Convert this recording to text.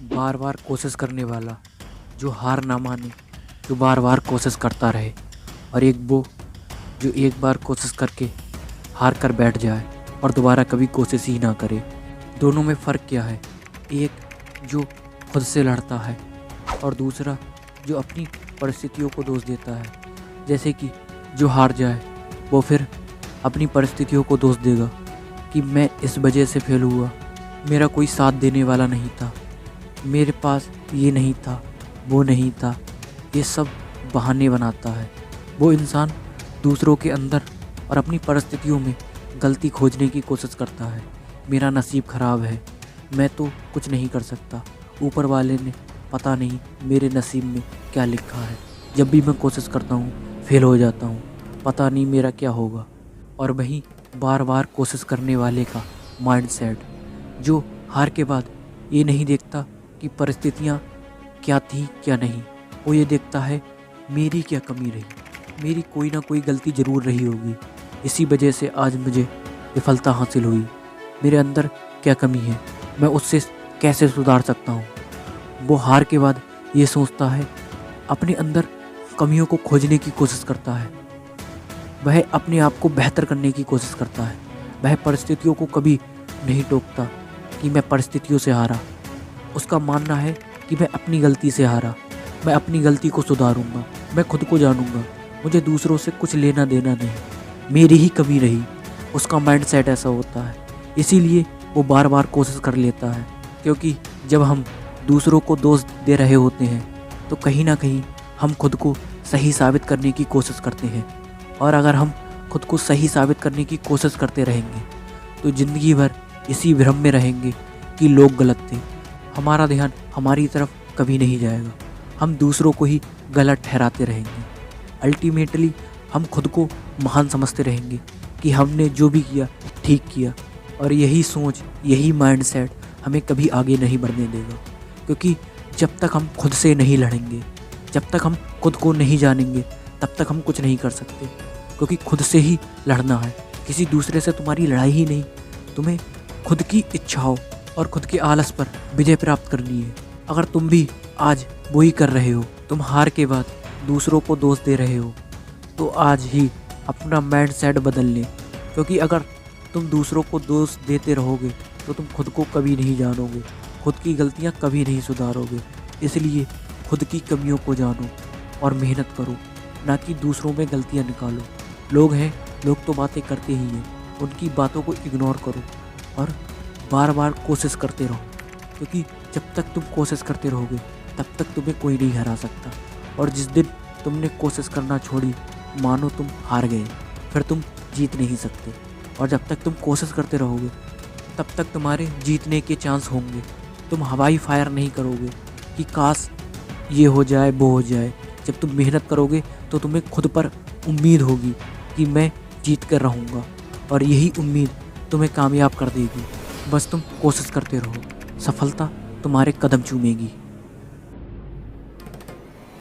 बार बार कोशिश करने वाला, जो हार ना माने, जो बार बार कोशिश करता रहे, और एक वो जो एक बार कोशिश करके हार कर बैठ जाए और दोबारा कभी कोशिश ही ना करे। दोनों में फ़र्क क्या है? एक जो खुद से लड़ता है और दूसरा जो अपनी परिस्थितियों को दोष देता है। जैसे कि जो हार जाए वो फिर अपनी परिस्थितियों को दोष देगा कि मैं इस वजह से फेल हुआ, मेरा कोई साथ देने वाला नहीं था, मेरे पास ये नहीं था, वो नहीं था। ये सब बहाने बनाता है। वो इंसान दूसरों के अंदर और अपनी परिस्थितियों में गलती खोजने की कोशिश करता है। मेरा नसीब ख़राब है, मैं तो कुछ नहीं कर सकता, ऊपर वाले ने पता नहीं मेरे नसीब में क्या लिखा है। जब भी मैं कोशिश करता हूँ फेल हो जाता हूँ, पता नहीं मेरा क्या होगा। और वहीं बार बार कोशिश करने वाले का माइंडसेट, जो हार के बाद ये नहीं देखता कि परिस्थितियाँ क्या थी क्या नहीं, वो ये देखता है मेरी क्या कमी रही, मेरी कोई ना कोई गलती ज़रूर रही होगी, इसी वजह से आज मुझे विफलता हासिल हुई। मेरे अंदर क्या कमी है, मैं उससे कैसे सुधार सकता हूँ। वो हार के बाद ये सोचता है, अपने अंदर कमियों को खोजने की कोशिश करता है, वह अपने आप को बेहतर करने की कोशिश करता है। वह परिस्थितियों को कभी नहीं टोकता कि मैं परिस्थितियों से हारा। उसका मानना है कि मैं अपनी गलती से हारा, मैं अपनी गलती को सुधारूंगा, मैं खुद को जानूंगा, मुझे दूसरों से कुछ लेना देना नहीं, मेरी ही कमी रही। उसका माइंडसेट ऐसा होता है, इसीलिए वो बार बार कोशिश कर लेता है। क्योंकि जब हम दूसरों को दोष दे रहे होते हैं तो कहीं ना कहीं हम खुद को सही साबित करने की कोशिश करते हैं, और अगर हम खुद को सही साबित करने की कोशिश करते रहेंगे तो ज़िंदगी भर इसी भ्रम में रहेंगे कि लोग गलत थे। हमारा ध्यान हमारी तरफ कभी नहीं जाएगा, हम दूसरों को ही गलत ठहराते रहेंगे। अल्टीमेटली हम खुद को महान समझते रहेंगे कि हमने जो भी किया ठीक किया, और यही सोच, यही माइंडसेट हमें कभी आगे नहीं बढ़ने देगा। क्योंकि जब तक हम खुद से नहीं लड़ेंगे, जब तक हम खुद को नहीं जानेंगे, तब तक हम कुछ नहीं कर सकते। क्योंकि खुद से ही लड़ना है, किसी दूसरे से तुम्हारी लड़ाई ही नहीं। तुम्हें खुद की इच्छाओं और खुद के आलस पर विजय प्राप्त करनी है। अगर तुम भी आज वही कर रहे हो, तुम हार के बाद दूसरों को दोष दे रहे हो, तो आज ही अपना माइंडसेट बदल लें। क्योंकि अगर तुम दूसरों को दोष देते रहोगे तो तुम खुद को कभी नहीं जानोगे, खुद की गलतियां कभी नहीं सुधारोगे। इसलिए खुद की कमियों को जानो और मेहनत करो, ना कि दूसरों में गलतियां निकालो। लोग हैं, लोग तो बातें करते ही हैं, उनकी बातों को इग्नोर करो और बार बार कोशिश करते रहो। क्योंकि जब तक तुम कोशिश करते रहोगे तब तक तुम्हें कोई नहीं हरा सकता। और जिस दिन तुमने कोशिश करना छोड़ी, मानो तुम हार गए, फिर तुम जीत नहीं सकते। और जब तक तुम कोशिश करते रहोगे तब तक तुम्हारे जीतने के चांस होंगे। तुम हवाई फायर नहीं करोगे कि काश ये हो जाए वो हो जाए। जब तुम मेहनत करोगे तो तुम्हें खुद पर उम्मीद होगी कि मैं जीत कर रहूँगा, और यही उम्मीद तुम्हें कामयाब कर देगी। बस तुम कोशिश करते रहो, सफलता तुम्हारे कदम चूमेगी।